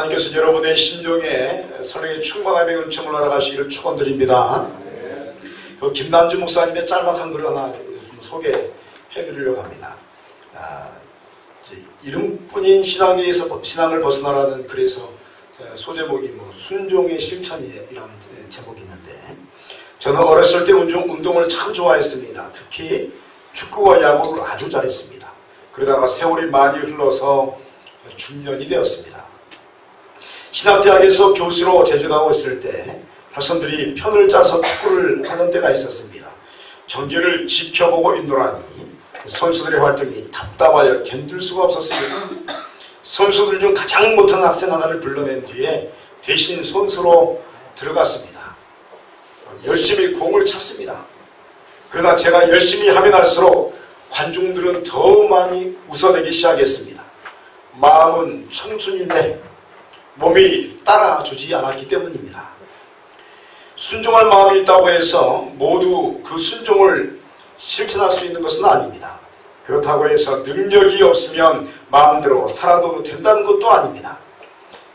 하나님께서 여러분의 심정에 성령의 충만함의 은총을 알아가시기를 축원드립니다. 그 김남주 목사님의 짤막한 글 하나 소개해드리려고 합니다. 이름뿐인 신앙을 벗어나라는 글에서 소제목이 순종의 실천이라는 제목이 있는데, 저는 어렸을 때 운동을 참 좋아했습니다. 특히 축구와 야구를 아주 잘했습니다. 그러다가 세월이 많이 흘러서 중년이 되었습니다. 신학대학에서 교수로 재직하고 있을 때 학생들이 편을 짜서 축구를 하는 때가 있었습니다. 경기를 지켜보고 있노라니 선수들의 활동이 답답하여 견딜 수가 없었습니다. 선수들 중 가장 못한 학생 하나를 불러낸 뒤에 대신 선수로 들어갔습니다. 열심히 공을 찼습니다. 그러나 제가 열심히 하면 할수록 관중들은 더 많이 웃어내기 시작했습니다. 마음은 청춘인데 몸이 따라주지 않았기 때문입니다. 순종할 마음이 있다고 해서 모두 그 순종을 실천할 수 있는 것은 아닙니다. 그렇다고 해서 능력이 없으면 마음대로 살아도 된다는 것도 아닙니다.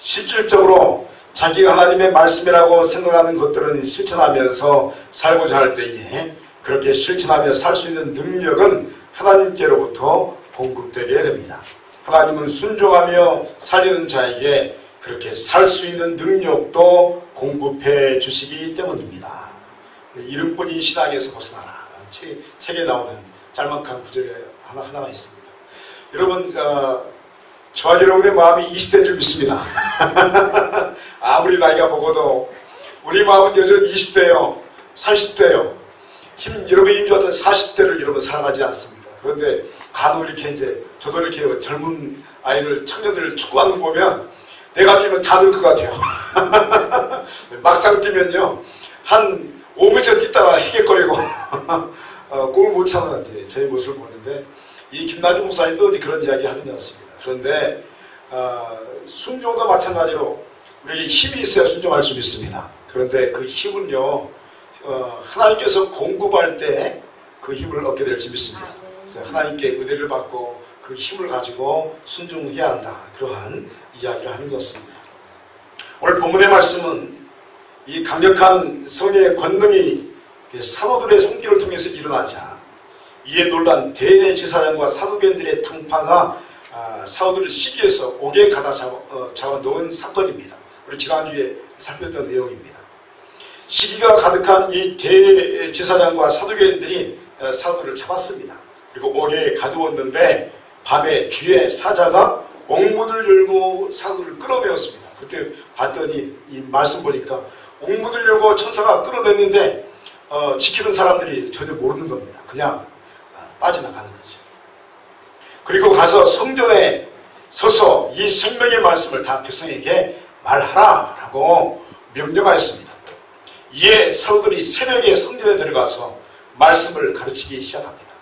실질적으로 자기가 하나님의 말씀이라고 생각하는 것들은 실천하면서 살고자 할 때에 그렇게 실천하며 살 수 있는 능력은 하나님께로부터 공급되게 됩니다. 하나님은 순종하며 살리는 자에게 그렇게 살 수 있는 능력도 공급해 주시기 때문입니다. 이름뿐인 신앙에서 벗어나라. 책에 나오는 짤막한 구절이 하나가 있습니다. 여러분, 저와 여러분의 마음이 20대인 줄 믿습니다. 아무리 나이가 먹어도 우리 마음은 여전히 20대요, 30대요. 여러분의 힘 좋았던 40대를 여러분 살아가지 않습니다. 그런데 간혹 이렇게 저도 이렇게 젊은 아이들, 청년들을 축구하는 거 보면 내가 뛰면 다 늘 것 같아요. 막상 뛰면요, 한 5m 뛰다가 희객거리고 골을 못 차는 저의 모습을 보는데, 이 김남주 목사님도 어디 그런 이야기 하는 것 같습니다. 그런데 순종도 마찬가지로 우리에게 힘이 있어야 순종할 수 있습니다. 그런데 그 힘은요, 하나님께서 공급할 때 그 힘을 얻게 될지 믿습니다. 그래서 하나님께 은혜를 받고 그 힘을 가지고 순종해야 한다, 그러한 이야기를 하는 것입니다. 오늘 본문의 말씀은 이 강력한 성의 권능이 사도들의 손길을 통해서 일어나자 이에 놀란 대제사장과 사두개인들의 탕파가 사도들을 시기해서 옥에 가다 잡아 넣은 사건입니다. 우리 지난주에 살폈던 내용입니다. 시기가 가득한 이 대제사장과 사두개인들이 사도들을 잡았습니다. 그리고 옥에 가두었는데 밤에 주의 사자가 옥문을 열고 사도를 끌어내었습니다. 그때 봤더니 이 말씀 보니까 옥문을 열고 천사가 끌어냈는데 지키는 사람들이 전혀 모르는 겁니다. 그냥 빠져나가는 거죠. 그리고 가서 성전에 서서 이 생명의 말씀을 다 백성에게 말하라 라고 명령하였습니다. 이에 사도들이 새벽에 성전에 들어가서 말씀을 가르치기 시작합니다.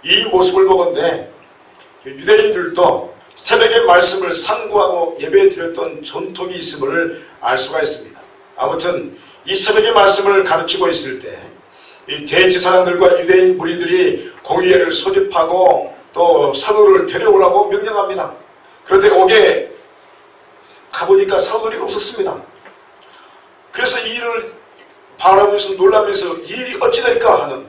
이 모습을 보건대 유대인들도 새벽에 말씀을 상고하고 예배 드렸던 전통이 있음을 알 수가 있습니다. 아무튼 이 새벽의 말씀을 가르치고 있을 때 이 대제사장들과 유대인 무리들이 공의회를 소집하고 또 사도를 데려오라고 명령합니다. 그런데 옥에 가보니까 사도들이 없었습니다. 그래서 이 일을 바라보면서 놀라면서 이 일이 어찌 될까 하는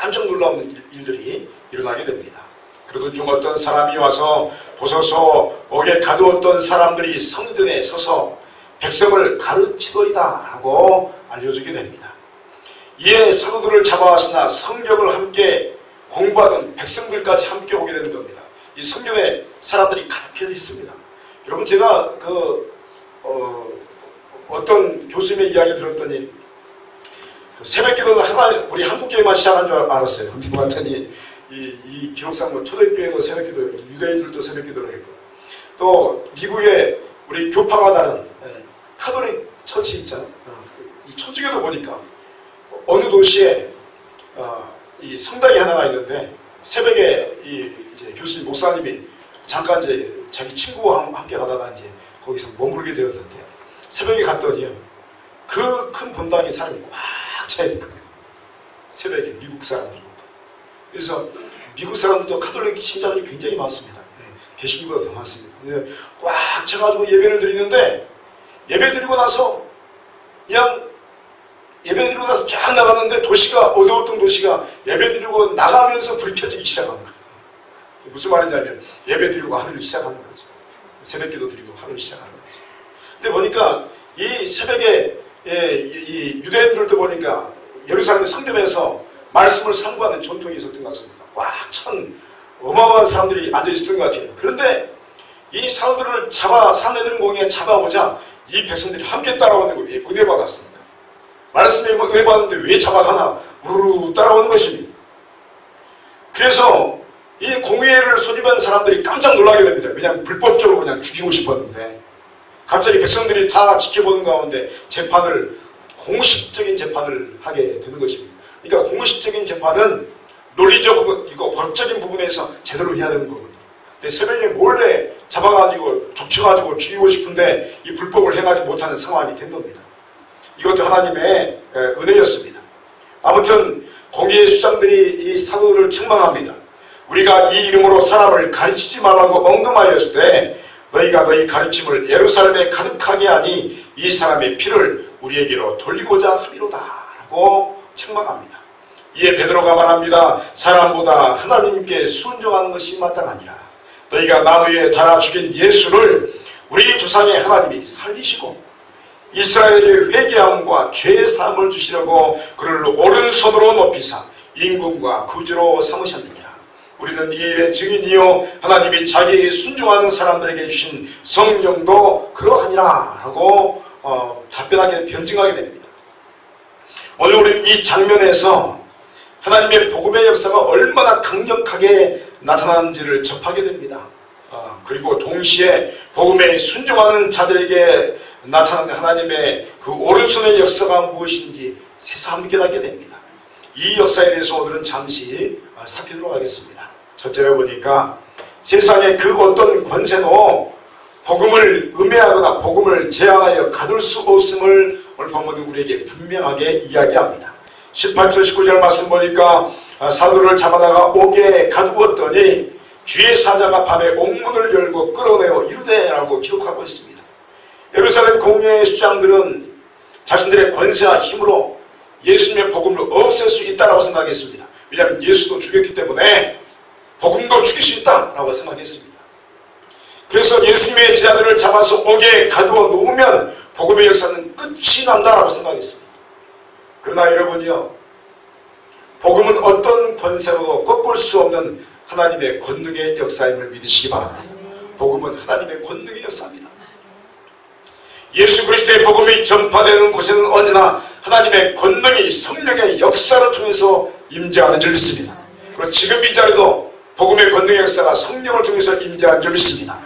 깜짝 놀라운 일들이 일어나게 됩니다. 그러던 중 어떤 사람이 와서 보소서, 옥에 가두었던 사람들이 성전에 서서 백성을 가르치더이다 하고 알려주게 됩니다. 이에 사도들을 잡아왔으나 성경을 함께 공부하던 백성들까지 함께 오게 되는 겁니다. 이 성경에 사람들이 가득 있습니다. 여러분, 제가 어떤 교수님의 이야기 들었더니 새벽기도는 우리 한국교회만 시작한 줄 알았어요. 근데 봤더니 이 기록상 초대교회도 새벽기도, 유대인들도 새벽기도를 했고, 또 미국에 우리 교파가 다른 카톨릭 처치 있잖아요. 이 천주교도 보니까 어느 도시에 이 성당이 하나가 있는데 새벽에 이제 교수님 목사님이 잠깐 자기 친구와 함께 가다가 거기서 머무르게 되었는데, 새벽에 갔더니요, 그 큰 본당에 사람이 꽉 차 있는 거예요. 새벽에 미국 사람들이. 그래서 미국 사람들도 카톨릭 신자들이 굉장히 많습니다. 개신교가 더 많습니다. 꽉 꽉 차가지고 예배를 드리는데, 예배 드리고 나서 그냥 예배 드리고 나서 쫙 나갔는데 도시가, 어두웠던 도시가 예배 드리고 나가면서 불이 켜지기 시작한 거예요. 무슨 말이냐면 예배 드리고 하루를 시작하는 거죠. 새벽기도 드리고 하루를 시작하는 거죠. 근데 보니까 이 새벽에 이 유대인들도 보니까 예루살렘 성전에서 말씀을 상고하는 전통이 있었던 것 같습니다. 꽉 찬 어마어마한 사람들이 앉아있었던 것 같아요. 그런데 이 사도들을 산헤드린 공회에 잡아오자 이 백성들이 함께 따라오는 거예요. 은혜 받았습니다. 말씀에 은혜 받았는데 왜 잡아가나 우르르 따라오는 것입니다. 그래서 이 공회를 소집한 사람들이 깜짝 놀라게 됩니다. 그냥 불법적으로 그냥 죽이고 싶었는데 갑자기 백성들이 다 지켜보는 가운데 공식적인 재판을 하게 되는 것입니다. 그러니까 공식적인 재판은 논리적이고 법적인 부분에서 제대로 해야 되는 거거든요. 근데 새벽에 몰래 잡아가지고 족쳐가지고 죽이고 싶은데 이 불법을 행하지 못하는 상황이 된 겁니다. 이것도 하나님의 은혜였습니다. 아무튼 공의의 수장들이 이 사도들을 책망합니다. 우리가 이 이름으로 사람을 가르치지 말라고 언급하였을 때 너희가 너희 가르침을 예루살렘에 가득하게 하니 이 사람의 피를 우리에게로 돌리고자 함이로다 라고 책망합니다. 이에 베드로가 말합니다. 사람보다 하나님께 순종하는 것이 마땅하니라. 너희가 나무에 달아 죽인 예수를 우리 조상의 하나님이 살리시고 이스라엘의 회개함과 죄의 사함을 주시려고 그를 오른손으로 높이사 임금과 구주로 삼으셨느니라. 우리는 이 일의 증인이요 하나님이 자기에게 순종하는 사람들에게 주신 성령도 그러하니라 라고 답변하게 변증하게 됩니다. 오늘 우리는 이 장면에서 하나님의 복음의 역사가 얼마나 강력하게 나타나는지를 접하게 됩니다. 그리고 동시에 복음에 순종하는 자들에게 나타나는 하나님의 그 오른손의 역사가 무엇인지 새삼 깨닫게 됩니다. 이 역사에 대해서 오늘은 잠시 살피도록 하겠습니다. 첫째로 보니까 세상의 그 어떤 권세도 복음을 음해하거나 복음을 제한하여 가둘 수 없음을 오늘 본문은 우리에게 분명하게 이야기합니다. 18절 19절 말씀 보니까 사도를 잡아다가 옥에 가두었더니 주의 사자가 밤에 옥문을 열고 끌어내어 이르되라고 기록하고 있습니다. 예루살렘 공회의 수장들은 자신들의 권세와 힘으로 예수님의 복음을 없앨 수 있다고 생각했습니다. 왜냐하면 예수도 죽였기 때문에 복음도 죽일 수 있다라고 생각했습니다. 그래서 예수님의 제자들을 잡아서 옥에 가두어 놓으면 복음의 역사는 끝이 난다라고 생각했습니다. 그러나 여러분이요, 복음은 어떤 권세로도 꺾을 수 없는 하나님의 권능의 역사임을 믿으시기 바랍니다. 복음은 하나님의 권능의 역사입니다. 예수 그리스도의 복음이 전파되는 곳에는 언제나 하나님의 권능이 성령의 역사를 통해서 임재하는 줄 믿습니다. 그리고 지금 이 자리도 복음의 권능의 역사가 성령을 통해서 임재하는 줄 믿습니다.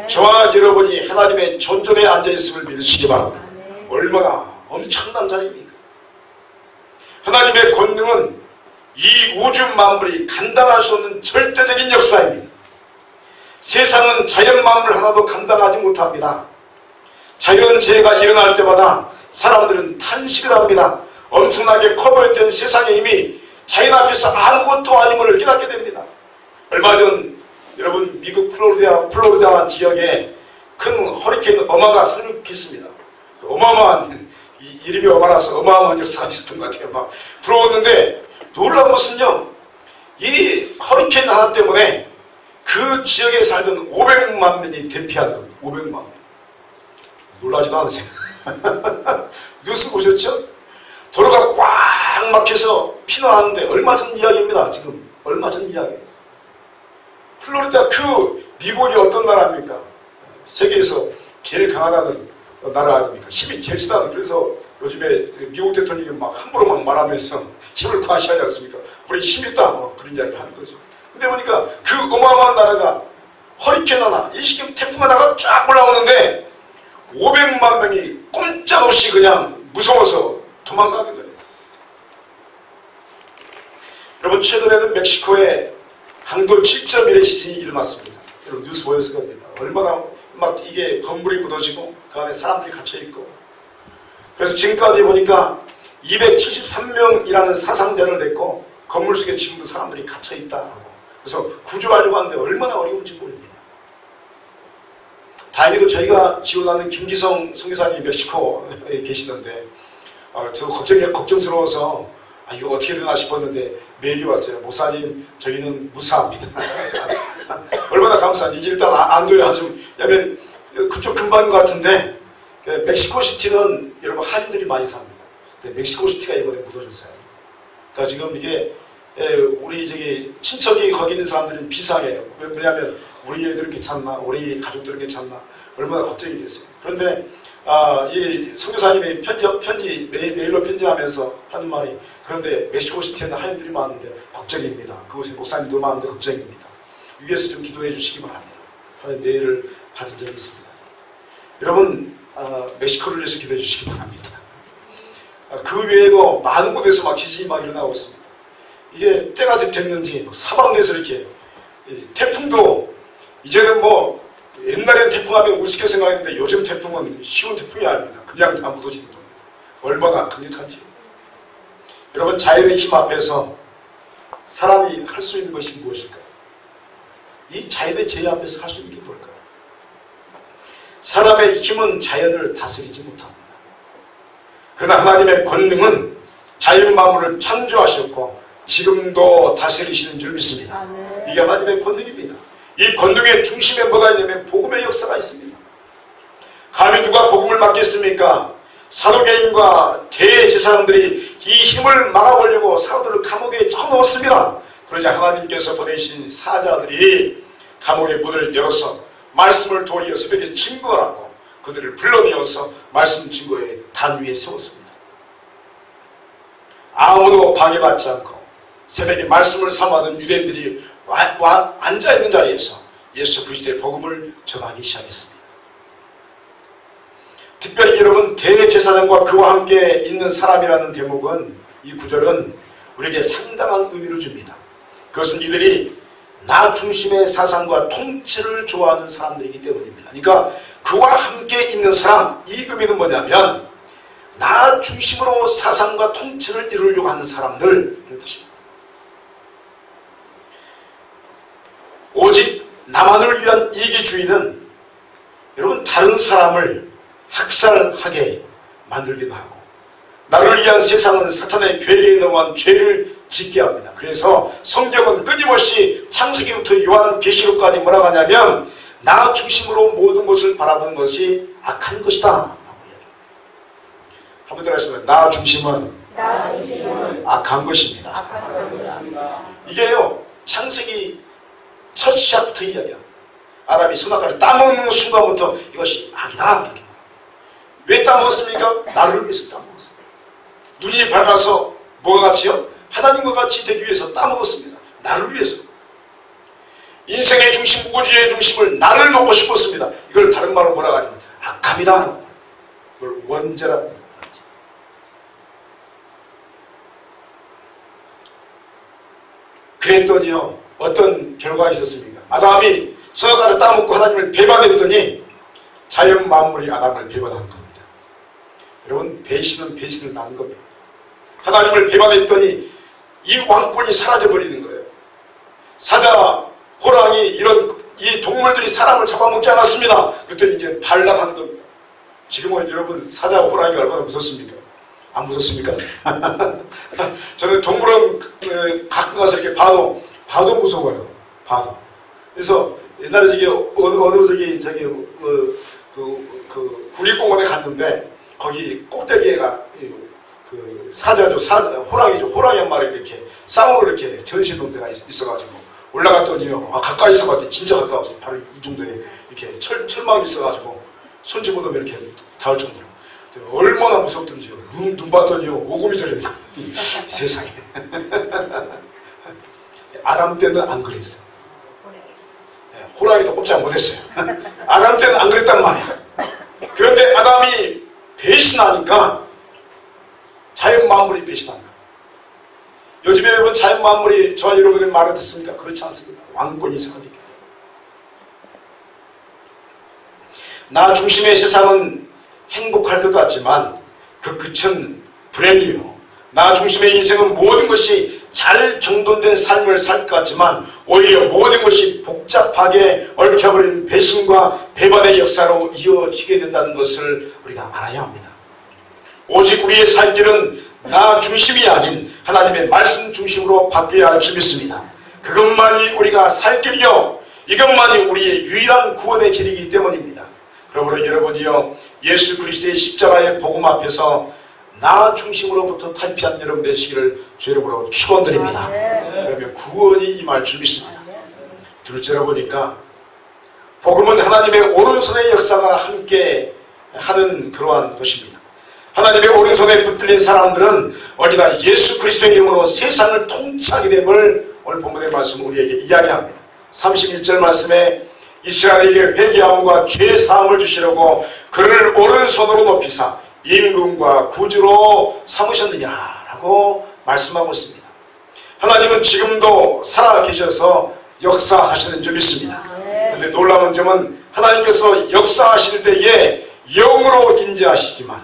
저와 여러분이 하나님의 존전에 앉아있음을 믿으시기 바랍니다. 얼마나 엄청난 자리입니까? 하나님의 권능은 이 우주 만물이 감당할 수 없는 절대적인 역사입니다. 세상은 자연 만물 하나도 감당하지 못합니다. 자연재해가 일어날 때마다 사람들은 탄식을 합니다. 엄청나게 커보였던 세상의 힘이 자연 앞에서 아무것도 아님을 깨닫게 됩니다. 얼마 전 여러분 미국 플로리다 지역에 큰 허리케인 어마가 상륙했습니다. 어마어마한 이름이 어마라서 어마어마한 역사가 있었던 것 같아요. 막 부러웠는데 놀라운 것은요, 이 허리케인 하나 때문에 그 지역에 살던 500만 명이 대피한 겁니다. 500만 명. 놀라지도 않으세요? 뉴스 보셨죠? 도로가 꽉 막혀서 피난하는데 얼마 전 이야기입니다. 지금 얼마 전 이야기예요. 플로리다 그 미국이 어떤 나라입니까? 세계에서 제일 강하다는 나라 아닙니까? 힘이 제일 세다는. 그래서 요즘에 미국 대통령이 막 함부로 막 말하면서 힘을 과시하지 않습니까? 우리 힘 있다 그런 이야기를 하는 거죠. 근데 보니까 그 어마어마한 나라가 허리케인 하나, 일시경 태풍 하나가 쫙 올라오는데 500만 명이 꼼짝없이 그냥 무서워서 도망가게 돼요. 여러분, 최근에는 멕시코에 강도 7.1의 지진이 일어났습니다. 여러분 뉴스 보였을 겁니다. 얼마나 막 이게 건물이 무너지고 그 안에 사람들이 갇혀있고. 그래서 지금까지 보니까 273명이라는 사상자를 냈고 건물 속에 지금도 사람들이 갇혀있다. 그래서 구조하려고 하는데 얼마나 어려운지 모릅니다. 다행히도 저희가 지원하는 김기성 선교사님이 멕시코에 계시는데 저 걱정스러워서 이거 어떻게 되나 싶었는데 메일이 왔어요. 목사님, 저희는 무사합니다. 얼마나 감사한지. 이제 일단 안도에 한숨. 왜냐면 그쪽 근방인 것 같은데 멕시코시티는 여러분 한인들이 많이 삽니다. 멕시코시티가 이번에 묻어졌어요. 그러니까 지금 이게 우리 저기 친척이 거기 있는 사람들은 비상해요. 왜냐하면 우리 애들은 괜찮나, 우리 가족들은 괜찮나, 얼마나 걱정이겠어요. 그런데 이 선교사님이 메일로 편지하면서 하는 말이, 그런데 멕시코시티에는 한인들이 많은데 걱정입니다. 그곳에 목사님도 많은데 걱정입니다. 위에서 좀 기도해 주시기 바랍니다. 하는 메일을 받은 적이 있습니다. 여러분 멕시코를 위해서 기도해 주시기 바랍니다. 그 외에도 많은 곳에서 막 지진이 막 일어나고 있습니다. 이게 때가 됐는지 사방에서 이렇게 태풍도 이제는 뭐 옛날에는 태풍하면 우습게 생각했는데 요즘 태풍은 쉬운 태풍이 아닙니다. 그냥 다 묻어지는 겁니다. 얼마나 강력한지. 여러분 자연의 힘 앞에서 사람이 할 수 있는 것이 무엇일까요? 이 자연의 제의 앞에서 할 수 있는 게 뭘까요? 사람의 힘은 자연을 다스리지 못합니다. 그러나 하나님의 권능은 자연 만물을 창조하셨고 지금도 다스리시는 줄 믿습니다. 이게 하나님의 권능입니다. 이 권능의 중심에 뭐가 있냐면 복음의 역사가 있습니다. 감히 누가 복음을 맡겠습니까? 사도계인과 대제사장들이 이 힘을 막아보려고 사도들을 감옥에 쳐넣었습니다. 그러자 하나님께서 보내신 사자들이 감옥의 문을 열어서 말씀을 도리어 새벽에 증거하고 그들을 불러내어서 말씀 증거의 단 위에 세웠습니다. 아무도 방해받지 않고 새벽에 말씀을 삼아하는 유대인들이 앉아있는 자리에서 예수 그리스도의 복음을 전하기 시작했습니다. 특별히 여러분 대제사장과 그와 함께 있는 사람이라는 대목은, 이 구절은 우리에게 상당한 의미를 줍니다. 그것은 이들이 나 중심의 사상과 통치를 좋아하는 사람들이기 때문입니다. 그러니까 그와 함께 있는 사람, 이 의미는 뭐냐면 나 중심으로 사상과 통치를 이루려고 하는 사람들, 그런 뜻입니다. 오직 나만을 위한 이기주의는 여러분 다른 사람을 학살하게 만들기도 하고, 나를 위한 세상은 사탄의 괴계에 넘어간 죄를 짓게 합니다. 그래서 성경은 끊임없이 창세기부터 요한계시록까지 뭐라고 하냐면 나 중심으로 모든 것을 바라보는 것이 악한 것이다. 한번 더 하시면 나 중심은 악한 것입니다. 이게요 창세기 첫 시작부터 이야기야. 아담이 선악과를 따먹는 순간부터 이것이 악이다. 왜 따먹었습니까? 나를 위해서 따먹었습니다. 눈이 밝아서 뭐가 같이요? 하나님과 같이 되기 위해서 따먹었습니다. 나를 위해서. 인생의 중심, 우주의 중심을 나를 놓고 싶었습니다. 이걸 다른 말로 뭐라고 하냐면 악함이다. 이걸 원죄라고 합니다. 그랬더니요 어떤 결과가 있었습니까? 아담이 선악과를 따먹고 하나님을 배반했더니 자연 만물이 아담을 배반한 겁니다. 여러분 배신은 배신을 낳는 겁니다. 하나님을 배반했더니 이 왕권이 사라져버리는 거예요. 사자, 호랑이 이런 이 동물들이 사람을 잡아먹지 않았습니다. 그랬더니 이제 반란하는 겁니다. 지금은 여러분 사자, 호랑이가 얼마나 무섭습니까? 안 무섭습니까? 저는 동물원 가끔 가서 이렇게 봐도 무서워요. 봐도. 그래서 옛날에 저기 어느 저기 국립공원에 갔는데 거기 꼭대기에가 그 사자죠, 호랑이죠. 호랑이 한 마리 이렇게 쌍으로 이렇게 전시놓은 데가 있어가지고 올라갔더니요. 가까이서 봤더니 진짜 가까웠어요. 바로 이 정도에 이렇게 철망이 있어가지고 손 집어넣으면 이렇게 닿을 정도로. 얼마나 무섭던지요. 눈 봤더니요. 오금이 저리는 거예요. 세상에. 아담 때는 안 그랬어요. 호랑이도 꼼짝 못했어요. 아담 때는 안 그랬단 말이야. 그런데 아담이 배신하니까 자연 만물이 배신한다. 요즘에 여러분 자연 만물이 저와 여러분의 말을 듣습니까? 그렇지 않습니다. 왕권이 사라집니다. 나 중심의 세상은 행복할 것 같지만 그 끝은 불행이요. 나 중심의 인생은 모든 것이 잘 정돈된 삶을 살 것 같지만 오히려 모든 것이 복잡하게 얽혀버린 배신과 배반의 역사로 이어지게 된다는 것을 우리가 알아야 합니다. 오직 우리의 살 길은 나 중심이 아닌 하나님의 말씀 중심으로 바뀌어야 할 줄 믿습니다. 그것만이 우리가 살 길이요, 이것만이 우리의 유일한 구원의 길이기 때문입니다. 그러므로 여러분이요, 예수 그리스도의 십자가의 복음 앞에서 나 중심으로부터 탈피한 여러분 되시기를 주 이름으로 축원드립니다. 그러면 구원이 임할 줄 믿습니다. 둘째로 보니까 복음은 하나님의 오른손의 역사가 함께 하는 그러한 것입니다. 하나님의 오른손에 붙들린 사람들은 어디나 예수 그리스도의 이름으로 세상을 통치하게 됨을 오늘 본문의 말씀은 우리에게 이야기합니다. 31절 말씀에 이스라엘에게 회개함과 죄 사함을 주시려고 그를 오른손으로 높이사 임금과 구주로 삼으셨느냐 라고 말씀하고 있습니다. 하나님은 지금도 살아계셔서 역사하시는 줄 믿습니다. 그런데 놀라운 점은 하나님께서 역사하실 때에 영으로 임재하시지만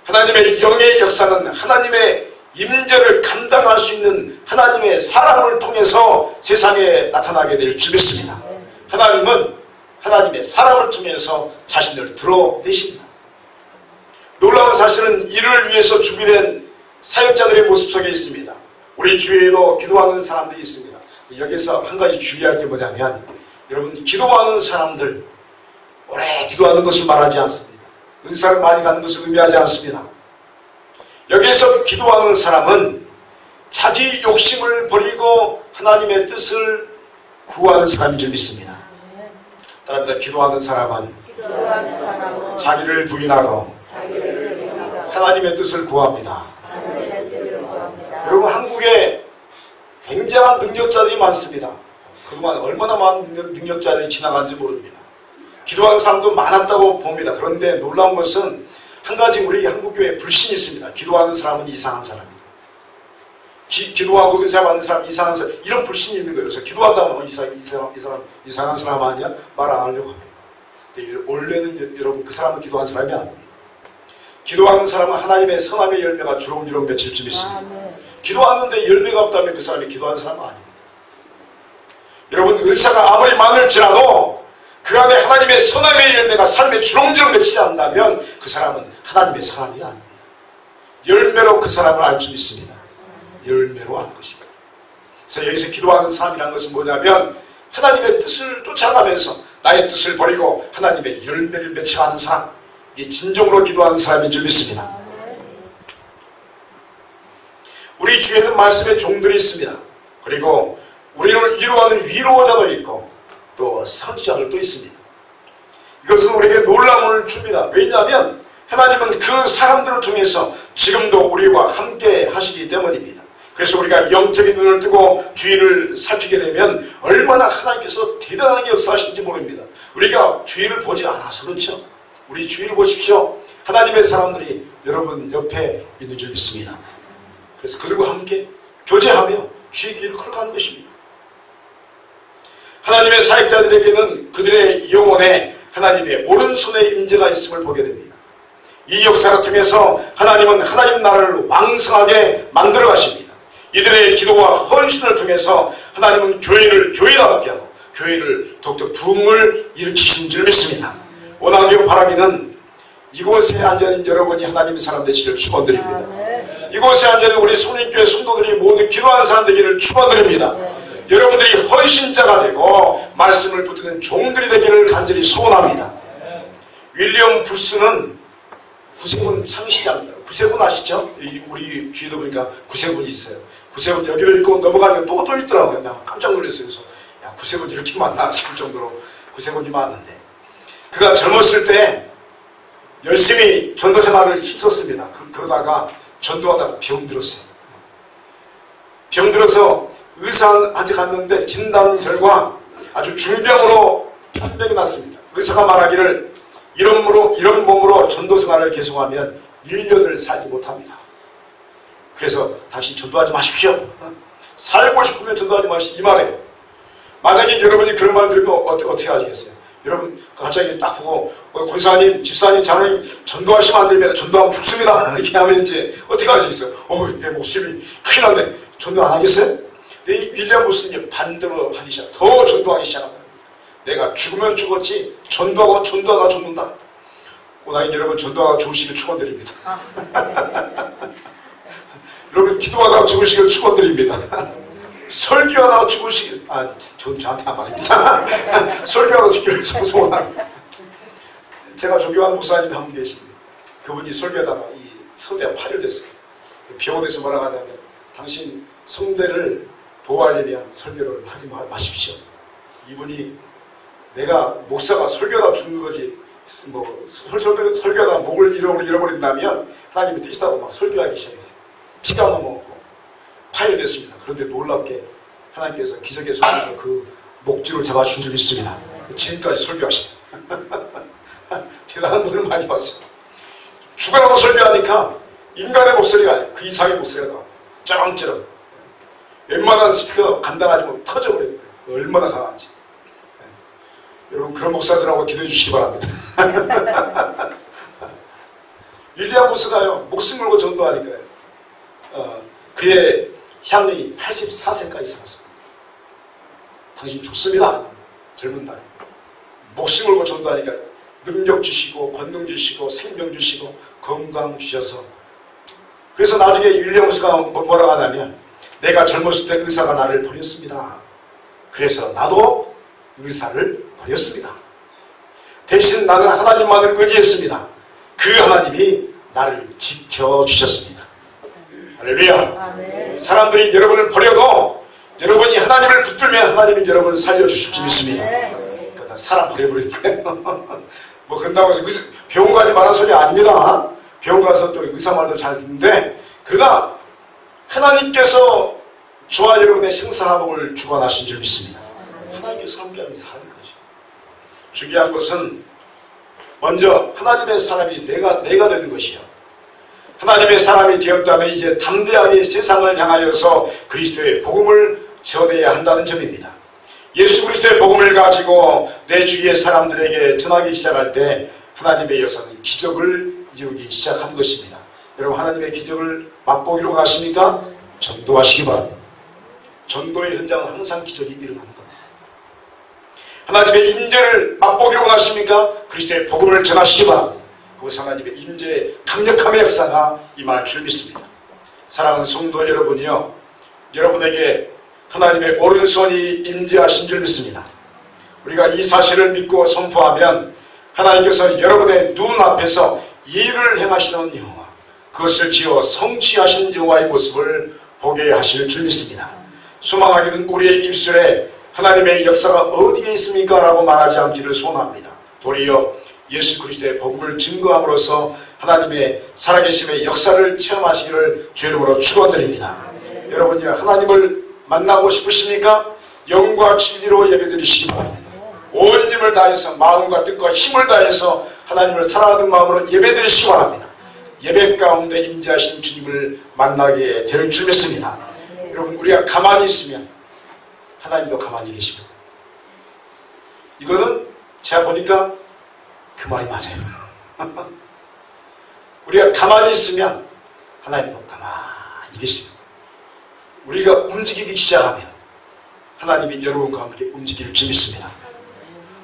하나님의 영의 역사는 하나님의 임재를 감당할 수 있는 하나님의 사람을 통해서 세상에 나타나게 될 줄 믿습니다. 하나님은 하나님의 사람을 통해서 자신을 드러내십니다. 놀라운 사실은 이를 위해서 준비된 사역자들의 모습 속에 있습니다. 우리 주위에도 기도하는 사람들이 있습니다. 여기서 한 가지 주의할 게 뭐냐면, 여러분, 기도하는 사람들, 오래 기도하는 것을 말하지 않습니다. 은사를 많이 갖는 것을 의미하지 않습니다. 여기에서 기도하는 사람은 자기 욕심을 버리고 하나님의 뜻을 구하는 사람인 줄 믿습니다. 따라합니다. 기도하는 사람은 자기를 부인하고 하나님의 뜻을 구합니다. 여러분, 한국에 굉장한 능력자들이 많습니다. 그동안 얼마나 많은 능력자들이 지나간지 모릅니다. 기도하는 사람도 많았다고 봅니다. 그런데 놀라운 것은 한 가지 우리 한국교회에 불신이 있습니다. 기도하는 사람은 이상한 사람입니다. 기도하고 은사 받는 사람 이상한 사람, 이런 불신이 있는 거예요. 그래서 기도한다면 이상한 사람 아니야? 말 안 하려고 합니다. 근데 원래는 여러분, 그 사람은 기도한 사람이 아닙니다. 기도하는 사람은 하나님의 선함의 열매가 주렁주렁 맺힐 줄 믿습니다. 기도하는데 열매가 없다면 그 사람이 기도하는 사람은 아닙니다. 여러분, 은사가 아무리 많을지라도 그 안에 하나님의 선함의 열매가 삶에 주렁주렁 맺히지 않는다면 그 사람은 하나님의 사람이 아닙니다. 열매로 그 사람을 알 줄 믿습니다. 열매로 아는 것입니다. 그래서 여기서 기도하는 사람이라는 것은 뭐냐면 하나님의 뜻을 쫓아가면서 나의 뜻을 버리고 하나님의 열매를 맺혀가는 사람, 이 진정으로 기도하는 사람인 줄 믿습니다. 우리 주에는 말씀의 종들이 있습니다. 그리고 우리를 위로하는 위로자도 있고 또 선지자들도 있습니다. 이것은 우리에게 놀라움을 줍니다. 왜냐하면 하나님은 그 사람들을 통해서 지금도 우리와 함께 하시기 때문입니다. 그래서 우리가 영적인 눈을 뜨고 주위를 살피게 되면 얼마나 하나님께서 대단하게 역사하시는지 모릅니다. 우리가 주위를 보지 않아서 그렇죠. 우리 주위를 보십시오. 하나님의 사람들이 여러분 옆에 있는 줄 믿습니다. 그래서 그들과 함께 교제하며 주의 길을 걸어가는 것입니다. 하나님의 사역자들에게는 그들의 영혼에 하나님의 오른손에 임재가 있음을 보게 됩니다. 이 역사를 통해서 하나님은 하나님 나라를 왕성하게 만들어 가십니다. 이들의 기도와 헌신을 통해서 하나님은 교회를 교회답게 하고 교회를 더욱더 부흥을 일으키신 줄 믿습니다. 원하며 바라기는 이곳에 앉아있는 여러분이 하나님의 사람 되시기를 축원드립니다. 이곳에 앉아있는 우리 성린교회 성도들이 모두 기도하는 사람 되기를 축원드립니다. 여러분들이 헌신자가 되고 말씀을 붙드는 종들이 되기를 간절히 소원합니다. 윌리엄 불스는 구세군 창시자입니다. 구세군 아시죠? 우리 주위도 보니까 구세군이 있어요. 구세군 여기를 읽고 넘어가면 또 있더라고요. 나 깜짝 놀랐어요. 그래서 야, 구세군 이렇게 많나 싶을 정도로 구세군이 많은데, 그가 젊었을 때 열심히 전도 생활을 힘썼습니다. 그러다가 전도하다가 병들었어요. 병들어서 의사한테 갔는데 진단 결과 아주 중병으로 편병이 났습니다. 의사가 말하기를 이런 몸으로 전도 생활을 계속하면 1년을 살지 못합니다. 그래서 다시 전도하지 마십시오. 살고 싶으면 전도하지 마십시오. 이 말이에요. 만약에 여러분이 그런 말 들으면 어떻게 하시겠어요? 여러분 갑자기 딱 보고 권사님, 집사님, 장로님 전도하시면 안 됩니다. 전도하면 죽습니다. 이렇게 하면 이제 어떻게 하시겠어요? 내 목숨이 큰일 났네. 전도 안 하겠어요? 이 윌리엄 무슨이 반대로 하기 시작, 더 전도하기 시작합니다. 내가 죽으면 죽었지 전도하다 죽는다. 오늘 여러분 전도하다 죽으시길 축원드립니다. 여러분 기도하다가 죽으시길 축원드립니다. 설교하다가 죽으시길, 저한테 한 말입니다. 설교하다가 죽기를 소원합니다. 제가 존경하는 목사님이 한 분 계십니다. 그분이 설교하다가 이 성대가 파열됐어요. 병원에서 뭐라고 하냐면, 당신 성대를 보호하려면 설교를 하지 마십시오. 이분이 내가 목사가 설교하다 죽는 거지, 설교하다 목을 잃어버린다면 하나님이 뜻이다고 막 설교하기 시작했어요. 피가 넘어오고 파열됐습니다. 그런데 놀랍게 하나님께서 기적의 손으로 그 목줄을 잡아준 적이 있습니다. 지금까지 설교하십니다. 대단한 분을 많이 봤어요. 죽어라고 설교하니까 인간의 목소리가 아니에요. 그 이상의 목소리가 나와요. 쩌렁쩌렁. 웬만한 스피커 감당하지 못하고 터져버려요. 얼마나 강한지. 여러분 그런 목사들하고 기도해 주시기 바랍니다. 윌리엄 부스가요, 목숨 걸고 전도하니까요, 그의 향년이 84세까지 살았습니다. 당신 좋습니다. 젊은 날에 목숨 걸고 전도하니까 능력 주시고 권능 주시고 생명 주시고 건강 주셔서, 그래서 나중에 윌리엄 부스가 뭐라고 하냐면, 내가 젊었을 때 의사가 나를 버렸습니다. 그래서 나도 의사를 버렸습니다. 대신 나는 하나님만을 의지했습니다. 그 하나님이 나를 지켜주셨습니다. 할렐루야. 사람들이 여러분을 버려도 여러분이 하나님을 붙들면 하나님이 여러분을 살려주실 줄 믿습니다. 그러니까 사람 버려버리니까요. 뭐 그런다고 해서 병원 가지 말라는 소리 아닙니다. 병원 가서 또 의사 말도 잘 듣는데, 그러나 하나님께서 저와 여러분의 생사화복을 주관하신 줄 믿습니다. 하나님께서 함께하면 사는 거죠. 중요한 것은 먼저 하나님의 사람이 내가 되는 것이요, 하나님의 사람이 되었다면 이제 담대하게 세상을 향하여서 그리스도의 복음을 전해야 한다는 점입니다. 예수 그리스도의 복음을 가지고 내 주위의 사람들에게 전하기 시작할 때 하나님의 역사는 기적을 이루기 시작한 것입니다. 여러분 하나님의 기적을 맛보기로 원하십니까? 전도하시기 바랍니다. 전도의 현장은 항상 기적이 일어나는 겁니다. 하나님의 임재를 맛보기로 원하십니까? 그리스도의 복음을 전하시기 바랍니다. 그것은 하나님의 임재의 강력함의 역사가 임할 줄 믿습니다. 사랑하는 성도 여러분이요, 여러분에게 하나님의 오른손이 임재하신 줄 믿습니다. 우리가 이 사실을 믿고 선포하면 하나님께서 여러분의 눈앞에서 일을 행하시는 여호와, 그것을 지어 성취하신 여호와의 모습을 보게 하실 줄 믿습니다. 소망하기는 우리의 입술에 하나님의 역사가 어디에 있습니까? 라고 말하지 않기를 소원합니다. 도리어 예수 그리스도의 복음을 증거함으로써 하나님의 살아계심의 역사를 체험하시기를 주 이름으로 축원드립니다. 여러분이 하나님을 만나고 싶으십니까? 영과 진리로 예배드리시기 바랍니다. 온 힘을 다해서 마음과 뜻과 힘을 다해서 하나님을 사랑하는 마음으로 예배드리시기 바랍니다. 예배 가운데 임재하신 주님을 만나게 될 줄 믿습니다. 여러분 우리가 가만히 있으면 하나님도 가만히 계십니다. 이거는 제가 보니까 그 말이 맞아요. 우리가 가만히 있으면 하나님도 가만히 계십니다. 우리가 움직이기 시작하면 하나님이 여러분과 함께 움직일 줄 믿습니다.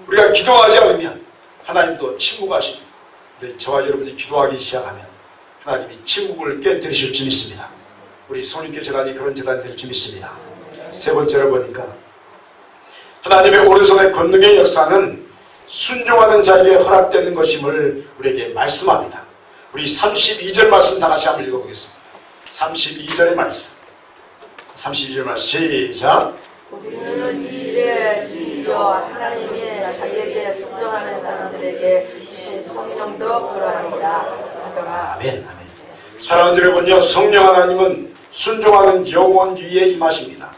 우리가 기도하지 않으면 하나님도 침묵하십니다. 근데 저와 여러분이 기도하기 시작하면 하나님이 침묵을 깨뜨리실 줄 믿습니다. 우리 손님께 재단이 그런 재단이 될 줄 믿습니다. 세 번째로 보니까 하나님의 오른손의 권능의 역사는 순종하는 자에게 허락되는 것임을 우리에게 말씀합니다. 우리 32절 말씀 다 같이 한번 읽어보겠습니다. 32절의 말씀. 32절 말씀 시작. 우리는 이 일에 주여 하나님이 자기에게 순종하는 사람들에게 주신 성령도 그러합니다. 아멘. 아멘. 사랑하는 여러분요, 성령 하나님은 순종하는 영혼 위에 임하십니다.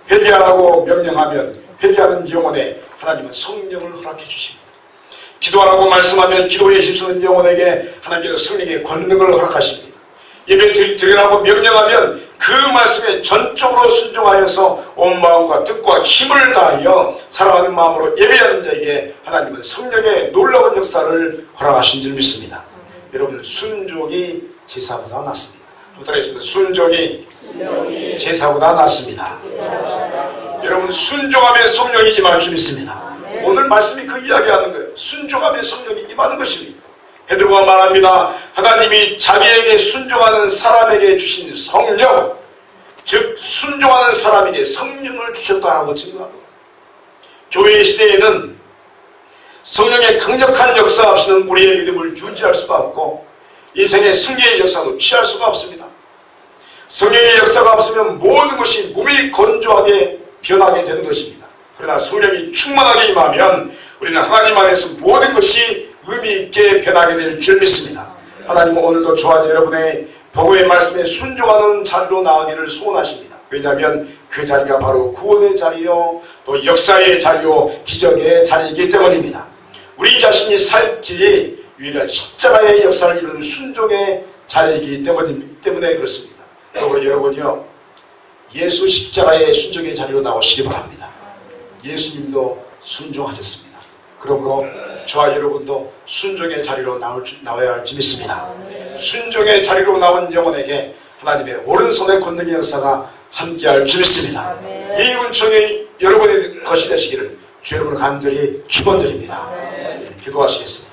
회개하라고 명령하면 회개하는 영혼에 하나님은 성령을 허락해 주십니다. 기도하라고 말씀하면 기도에 힘쓰는 영혼에게 하나님께서 성령의 권능을 허락하십니다. 예배 드리라고 명령하면 그 말씀에 전적으로 순종하여서 온 마음과 뜻과 힘을 다하여 사랑하는 마음으로 예배하는 자에게 하나님은 성령의 놀라운 역사를 허락하신 줄 믿습니다. 여러분 순종이 제사보다 낫습니다. 부탁드리겠습니다. 순종이 제사보다 낫습니다. 여러분, 순종함에 성령이 임할 줄 믿습니다. 오늘 말씀이 그 이야기하는 거예요. 순종함에 성령이 임하는 것입니다. 베드로가 말합니다. 하나님이 자기에게 순종하는 사람에게 주신 성령, 즉 순종하는 사람에게 성령을 주셨다라고 증거합니다. 교회 시대에는 성령의 강력한 역사 없이는 우리의 믿음을 유지할 수가 없고 인생의 승리의 역사도 취할 수가 없습니다. 성령의 역사가 없으면 모든 것이 몸이 건조하게 변하게 되는 것입니다. 그러나 성령이 충만하게 임하면 우리는 하나님 안에서 모든 것이 의미 있게 변하게 될 줄 믿습니다. 하나님은 오늘도 저와 여러분의 복음의 말씀에 순종하는 자리로 나가기를 소원하십니다. 왜냐하면 그 자리가 바로 구원의 자리요, 또 역사의 자리요, 기적의 자리이기 때문입니다. 우리 자신이 살 길이 유일한 십자가의 역사를 이루는 순종의 자리이기 때문에 그렇습니다. 그리고 여러분이요, 예수 십자가의 순종의 자리로 나오시기 바랍니다. 예수님도 순종하셨습니다. 그러므로 저와 여러분도 순종의 자리로 나와야 할지 믿습니다. 순종의 자리로 나온 영혼에게 하나님의 오른손의 권능의 역사가 함께할 줄 믿습니다. 이 은총이 여러분의 것이 되시기를 주의 이름으로 간절히 축원드립니다. 기도하시겠습니다.